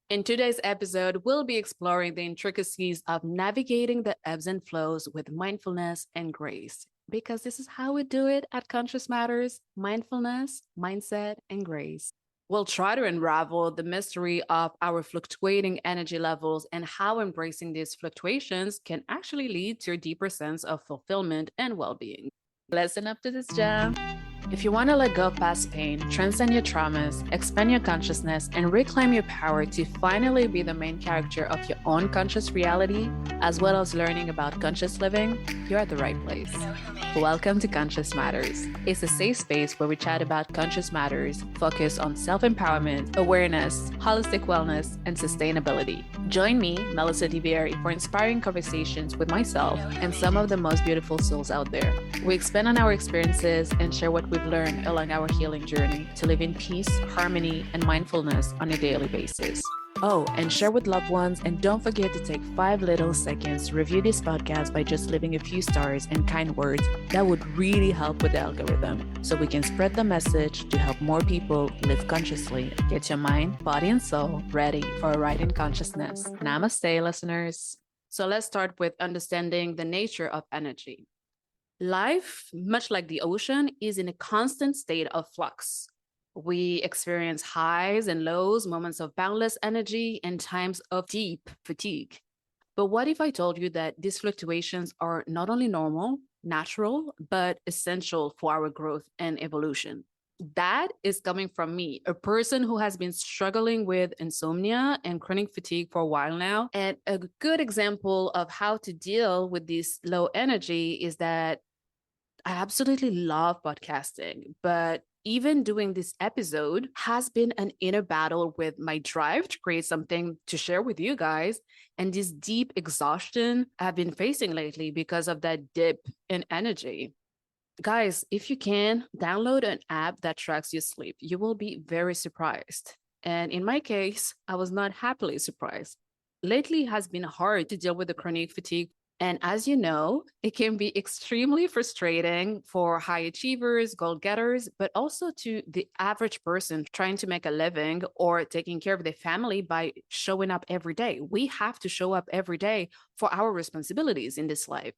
In today's episode, we'll be exploring the intricacies of navigating the ebbs and flows with mindfulness and grace. Because this is how we do it at Conscious Matters: mindfulness, mindset, and grace. We'll try to unravel the mystery of our fluctuating energy levels and how embracing these fluctuations can actually lead to a deeper sense of fulfillment and well being. Listen up to this jam. If you want to let go of past pain, transcend your traumas, expand your consciousness, and reclaim your power to finally be the main character of your own conscious reality, as well as learning about conscious living, you're at the right place. Welcome to Conscious Matters. It's a safe space where we chat about conscious matters, focus on self-empowerment, awareness, holistic wellness, and sustainability. Join me, Melissa DiBieri, for inspiring conversations with myself and some of the most beautiful souls out there. We expand on our experiences and share what we've learned along our healing journey to live in peace, harmony, and mindfulness on a daily basis. Oh, and share with loved ones, and don't forget to take 5 little seconds to review this podcast by just leaving a few stars and kind words. That would really help with the algorithm, so we can spread the message to help more people live consciously. Get your mind, body, and soul ready for a ride in consciousness. Namaste, listeners. So let's start with understanding the nature of energy. Life, much like the ocean, is in a constant state of flux. We experience highs and lows, moments of boundless energy, and times of deep fatigue. But what if I told you that these fluctuations are not only normal, natural, but essential for our growth and evolution? That is coming from me, a person who has been struggling with insomnia and chronic fatigue for a while now. And a good example of how to deal with this low energy is that I absolutely love podcasting, but even doing this episode has been an inner battle with my drive to create something to share with you guys and this deep exhaustion I've been facing lately because of that dip in energy. Guys, if you can, download an app that tracks your sleep. You will be very surprised. And in my case, I was not happily surprised. Lately it has been hard to deal with the chronic fatigue. And as you know, it can be extremely frustrating for high achievers, goal getters, but also to the average person trying to make a living or taking care of their family by showing up every day. We have to show up every day for our responsibilities in this life.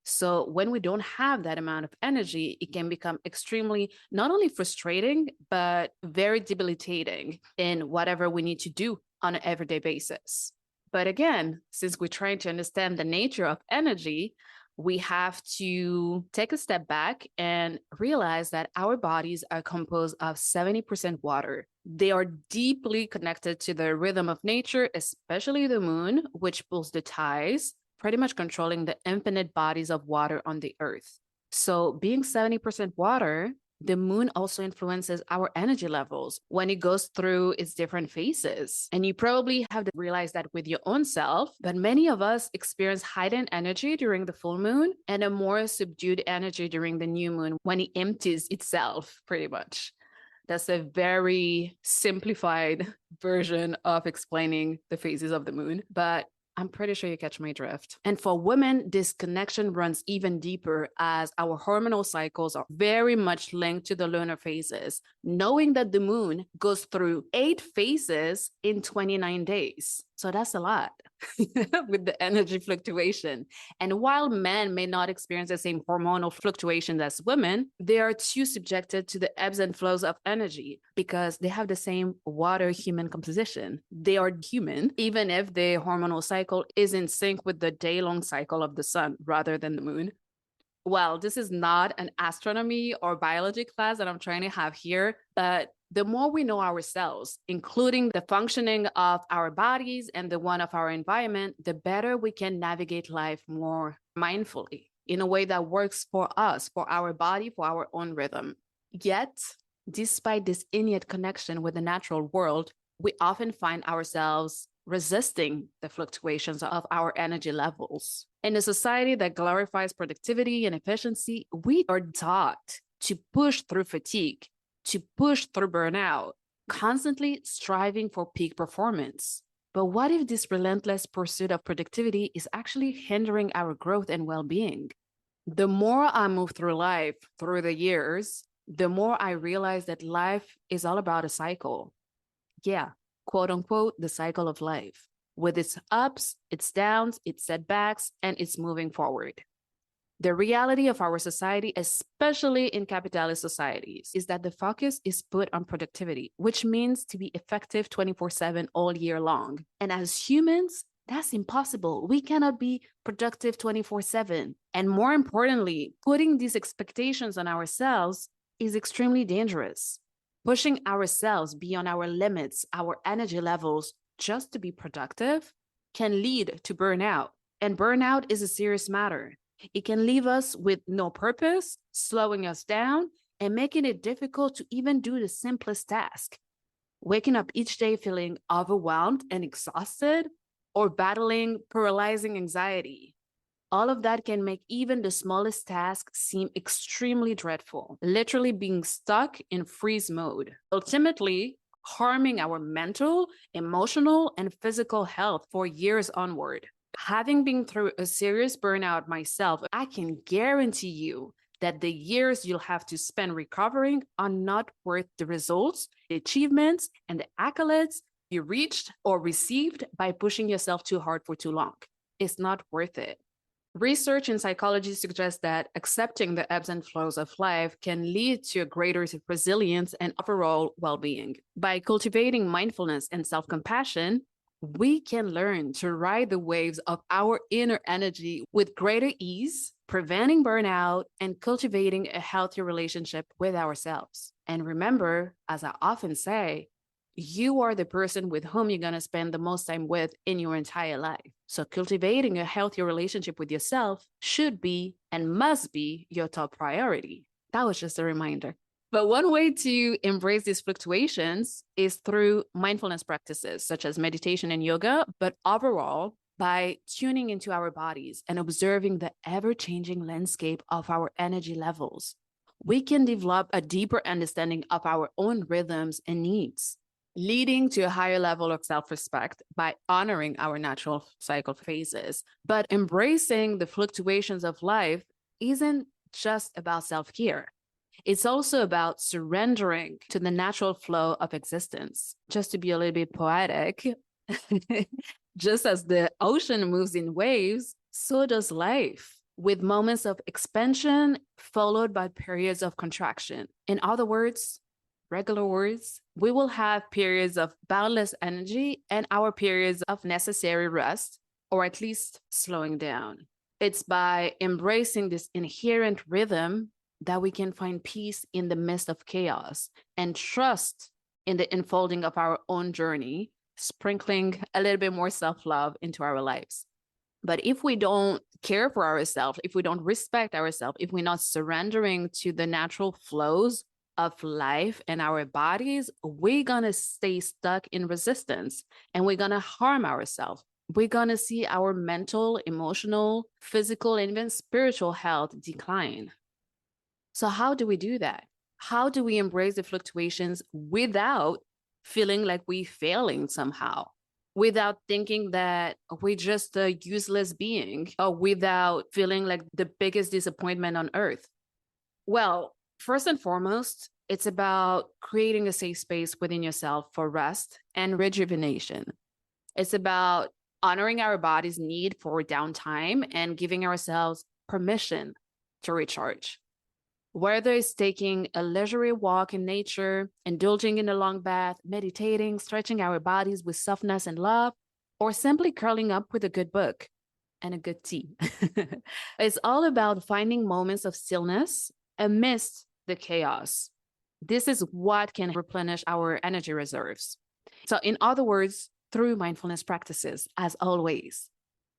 So when we don't have that amount of energy, it can become extremely not only frustrating, but very debilitating in whatever we need to do on an everyday basis. But again, since we're trying to understand the nature of energy, we have to take a step back and realize that our bodies are composed of 70% water. They are deeply connected to the rhythm of nature, especially the moon, which pulls the tides, pretty much controlling the infinite bodies of water on the earth. So being 70% water, the moon also influences our energy levels when it goes through its different phases. And you probably have realized that with your own self, but many of us experience heightened energy during the full moon and a more subdued energy during the new moon when it empties itself, pretty much. That's a very simplified version of explaining the phases of the moon, but I'm pretty sure you catch my drift. And for women, this connection runs even deeper as our hormonal cycles are very much linked to the lunar phases, knowing that the moon goes through 8 phases in 29 days. So that's a lot with the energy fluctuation. And while men may not experience the same hormonal fluctuations as women, they are too subjected to the ebbs and flows of energy because they have the same water human composition. They are human, even if their hormonal cycle is in sync with the day-long cycle of the sun rather than the moon. Well, this is not an astronomy or biology class that I'm trying to have here, but the more we know ourselves, including the functioning of our bodies and the one of our environment, the better we can navigate life more mindfully in a way that works for us, for our body, for our own rhythm. Yet, despite this innate connection with the natural world, we often find ourselves resisting the fluctuations of our energy levels. In a society that glorifies productivity and efficiency, we are taught to push through fatigue, to push through burnout, constantly striving for peak performance. But what if this relentless pursuit of productivity is actually hindering our growth and well-being? The more I move through life, through the years, the more I realize that life is all about a cycle. Yeah, quote unquote, the cycle of life, with its ups, its downs, its setbacks, and its moving forward. The reality of our society, especially in capitalist societies, is that the focus is put on productivity, which means to be effective 24/7 all year long. And as humans, that's impossible. We cannot be productive 24/7. And more importantly, putting these expectations on ourselves is extremely dangerous. Pushing ourselves beyond our limits, our energy levels, just to be productive can lead to burnout. And burnout is a serious matter. It can leave us with no purpose, slowing us down, and making it difficult to even do the simplest task. Waking up each day feeling overwhelmed and exhausted, or battling paralyzing anxiety. All of that can make even the smallest task seem extremely dreadful, literally being stuck in freeze mode, ultimately harming our mental, emotional, and physical health for years onward. Having been through a serious burnout myself, I can guarantee you that the years you'll have to spend recovering are not worth the results, the achievements, and the accolades you reached or received by pushing yourself too hard for too long. It's not worth it. Research in psychology suggests that accepting the ebbs and flows of life can lead to a greater resilience and overall well-being. By cultivating mindfulness and self-compassion, we can learn to ride the waves of our inner energy with greater ease, preventing burnout and cultivating a healthier relationship with ourselves. And remember, as I often say, you are the person with whom you're going to spend the most time with in your entire life. So cultivating a healthier relationship with yourself should be and must be your top priority. That was just a reminder. But one way to embrace these fluctuations is through mindfulness practices such as meditation and yoga, but overall, by tuning into our bodies and observing the ever-changing landscape of our energy levels, we can develop a deeper understanding of our own rhythms and needs, leading to a higher level of self-respect by honoring our natural cycle phases. But embracing the fluctuations of life isn't just about self-care. It's also about surrendering to the natural flow of existence. Just to be a little bit poetic, just as the ocean moves in waves, so does life, with moments of expansion followed by periods of contraction. In other words, regular words, we will have periods of boundless energy and our periods of necessary rest, or at least slowing down. It's by embracing this inherent rhythm that we can find peace in the midst of chaos and trust in the unfolding of our own journey, sprinkling a little bit more self-love into our lives. But if we don't care for ourselves, if we don't respect ourselves, if we're not surrendering to the natural flows of life and our bodies, we're going to stay stuck in resistance and we're going to harm ourselves. We're going to see our mental, emotional, physical, and even spiritual health decline. So how do we do that? How do we embrace the fluctuations without feeling like we're failing somehow? Without thinking that we're just a useless being, or without feeling like the biggest disappointment on earth? Well, first and foremost, it's about creating a safe space within yourself for rest and rejuvenation. It's about honoring our body's need for downtime and giving ourselves permission to recharge. Whether it's taking a leisurely walk in nature, indulging in a long bath, meditating, stretching our bodies with softness and love, or simply curling up with a good book and a good tea. It's all about finding moments of stillness amidst the chaos. This is what can replenish our energy reserves. So in other words, through mindfulness practices, as always.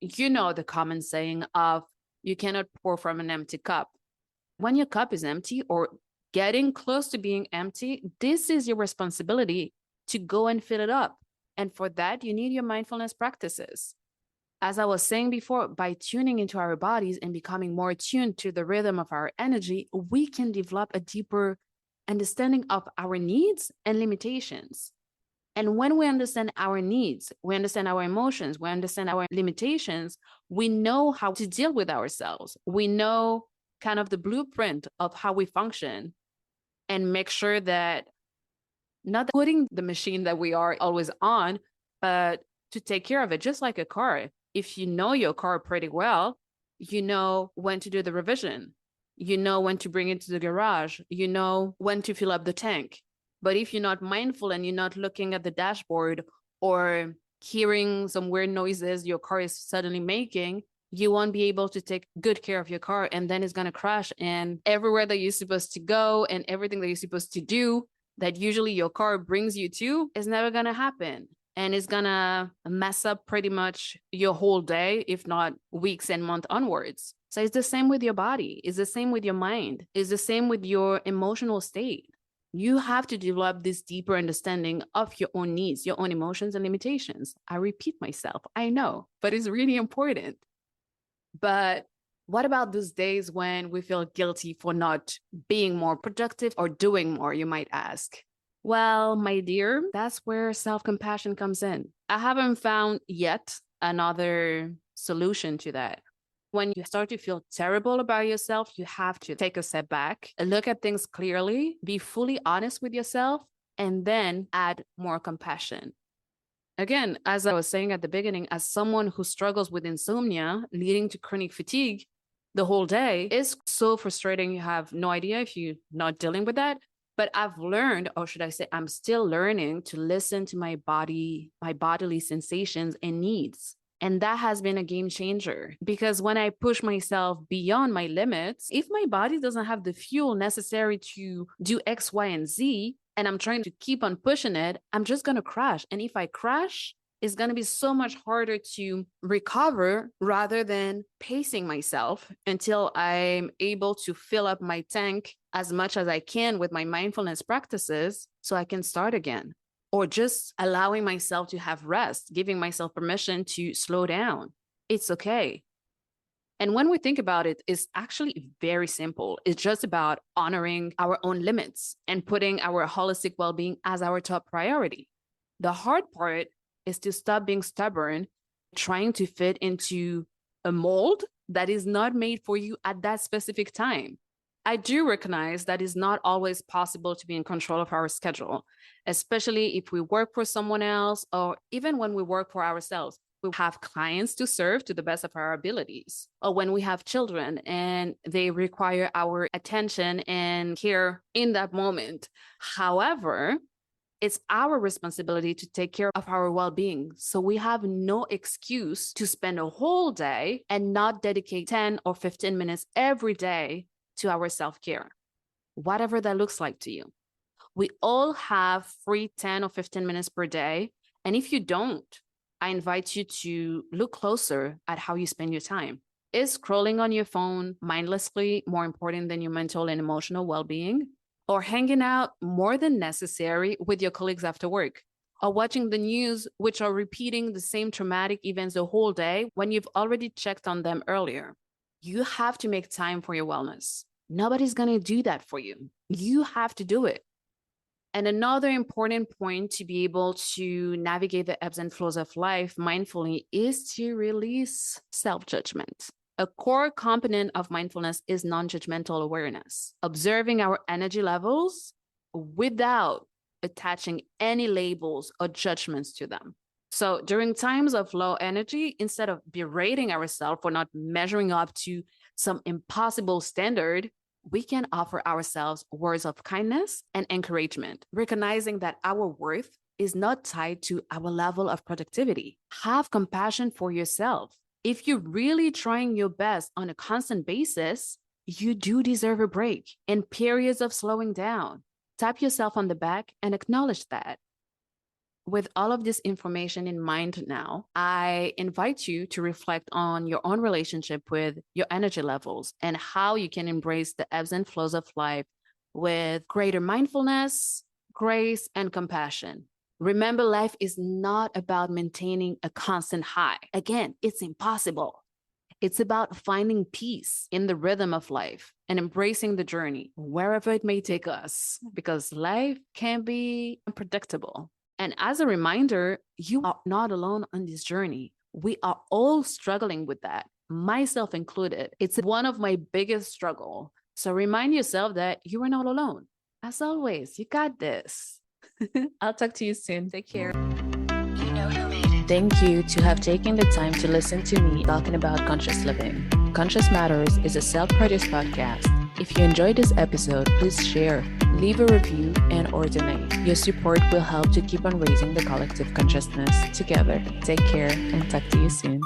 You know the common saying of, you cannot pour from an empty cup. When your cup is empty or getting close to being empty, this is your responsibility to go and fill it up. And for that, you need your mindfulness practices. As I was saying before, by tuning into our bodies and becoming more attuned to the rhythm of our energy, we can develop a deeper understanding of our needs and limitations. And when we understand our needs, we understand our emotions, we understand our limitations, we know how to deal with ourselves. We know kind of the blueprint of how we function and make sure that Not putting the machine that we are always on, but to take care of it, just like a car. If you know your car pretty well, you know when to do the revision. You know when to bring it to the garage. You know when to fill up the tank. But if you're not mindful and you're not looking at the dashboard or hearing some weird noises your car is suddenly making, you won't be able to take good care of your car, and then it's going to crash. And everywhere that you're supposed to go and everything that you're supposed to do that usually your car brings you to is never going to happen. And it's going to mess up pretty much your whole day, if not weeks and months onwards. So it's the same with your body. It's the same with your mind. It's the same with your emotional state. You have to develop this deeper understanding of your own needs, your own emotions and limitations. I repeat myself, I know, but it's really important. But what about those days when we feel guilty for not being more productive or doing more, you might ask? Well, my dear, that's where self-compassion comes in. I haven't found yet another solution to that. When you start to feel terrible about yourself, you have to take a step back, look at things clearly, be fully honest with yourself, and then add more compassion. Again, as I was saying at the beginning, as someone who struggles with insomnia leading to chronic fatigue the whole day is so frustrating. You have no idea if you're not dealing with that. But I've learned, or should I say, I'm still learning to listen to my body, my bodily sensations and needs. And that has been a game changer, because when I push myself beyond my limits, if my body doesn't have the fuel necessary to do X, Y, and Z, and I'm trying to keep on pushing it, I'm just going to crash. And if I crash, it's going to be so much harder to recover rather than pacing myself until I'm able to fill up my tank as much as I can with my mindfulness practices so I can start again. Or just allowing myself to have rest, giving myself permission to slow down. It's okay. And when we think about it, it's actually very simple. It's just about honoring our own limits and putting our holistic well-being as our top priority. The hard part is to stop being stubborn, trying to fit into a mold that is not made for you at that specific time. I do recognize that it's not always possible to be in control of our schedule, especially if we work for someone else or even when we work for ourselves. We have clients to serve to the best of our abilities, or when we have children and they require our attention and care in that moment. However, it's our responsibility to take care of our well-being. So we have no excuse to spend a whole day and not dedicate 10 or 15 minutes every day to our self-care, whatever that looks like to you. We all have free 10 or 15 minutes per day. And if you don't, I invite you to look closer at how you spend your time. Is scrolling on your phone mindlessly more important than your mental and emotional well-being? Or hanging out more than necessary with your colleagues after work? Or watching the news, which are repeating the same traumatic events the whole day when you've already checked on them earlier? You have to make time for your wellness. Nobody's going to do that for you. You have to do it. And another important point to be able to navigate the ebbs and flows of life mindfully is to release self-judgment. A core component of mindfulness is non-judgmental awareness, observing our energy levels without attaching any labels or judgments to them. So during times of low energy, instead of berating ourselves for not measuring up to some impossible standard, we can offer ourselves words of kindness and encouragement, recognizing that our worth is not tied to our level of productivity. Have compassion for yourself. If you're really trying your best on a constant basis, you do deserve a break and periods of slowing down. Tap yourself on the back and acknowledge that. With all of this information in mind now, I invite you to reflect on your own relationship with your energy levels and how you can embrace the ebbs and flows of life with greater mindfulness, grace, and compassion. Remember, life is not about maintaining a constant high. Again, it's impossible. It's about finding peace in the rhythm of life and embracing the journey, wherever it may take us, because life can be unpredictable. And as a reminder, you are not alone on this journey. We are all struggling with that, myself included. It's one of my biggest struggles. So remind yourself that you are not alone. As always, you got this. I'll talk to you soon. Take care. You know who made it. Thank you to have taken the time to listen to me talking about conscious living. Conscious Matters is a self-produced podcast. If you enjoyed this episode, please share, leave a review, and or donate. Your support will help to keep on raising the collective consciousness together. Take care and talk to you soon.